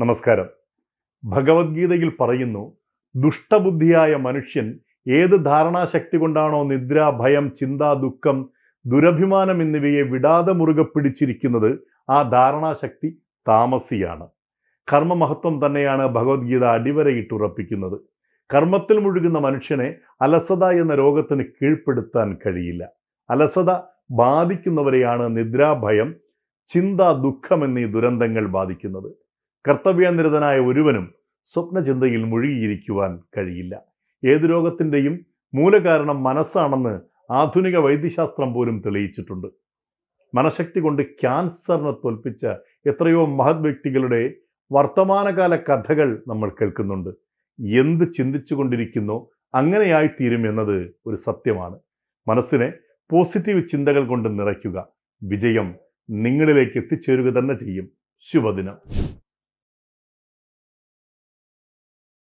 നമസ്കാരം. ഭഗവത്ഗീതയിൽ പറയുന്നു, ദുഷ്ടബുദ്ധിയായ മനുഷ്യൻ ഏത് ധാരണാശക്തി കൊണ്ടാണോ നിദ്ര, ഭയം, ചിന്ത, ദുഃഖം, ദുരഭിമാനം എന്നിവയെ വിടാതെ മുറുകെ പിടിച്ചിരിക്കുന്നത്, ആ ധാരണാശക്തി താമസിയാണ്. കർമ്മമഹത്വം തന്നെയാണ് ഭഗവത്ഗീത അടിവരയിട്ടുറപ്പിക്കുന്നത്. കർമ്മത്തിൽ മുഴുകുന്ന മനുഷ്യനെ അലസത എന്ന രോഗത്തിന് കീഴ്പ്പെടുത്താൻ കഴിയില്ല. അലസത ബാധിക്കുന്നവരെയാണ് നിദ്ര, ഭയം, ചിന്ത, ദുഃഖം എന്നീ ദുരന്തങ്ങൾ ബാധിക്കുന്നത്. കർത്തവ്യനിരതനായ ഒരുവനും സ്വപ്നചിന്തയിൽ മുഴുകിയിരിക്കുവാൻ കഴിയില്ല. ഏതു രോഗത്തിൻ്റെയും മൂലകാരണം മനസ്സാണെന്ന് ആധുനിക വൈദ്യശാസ്ത്രം പോലും തെളിയിച്ചിട്ടുണ്ട്. മനഃശക്തി കൊണ്ട് ക്യാൻസറിനെ തോൽപ്പിച്ച എത്രയോ മഹത് വ്യക്തികളുടെ വർത്തമാനകാല കഥകൾ നമ്മൾ കേൾക്കുന്നുണ്ട്. എന്ത് ചിന്തിച്ചു കൊണ്ടിരിക്കുന്നോ അങ്ങനെയായിത്തീരും എന്നത് ഒരു സത്യമാണ്. മനസ്സിനെ പോസിറ്റീവ് ചിന്തകൾ കൊണ്ട് നിറയ്ക്കുക. വിജയം നിങ്ങളിലേക്ക് എത്തിച്ചേരുക തന്നെ ചെയ്യും. ശുഭദിനം.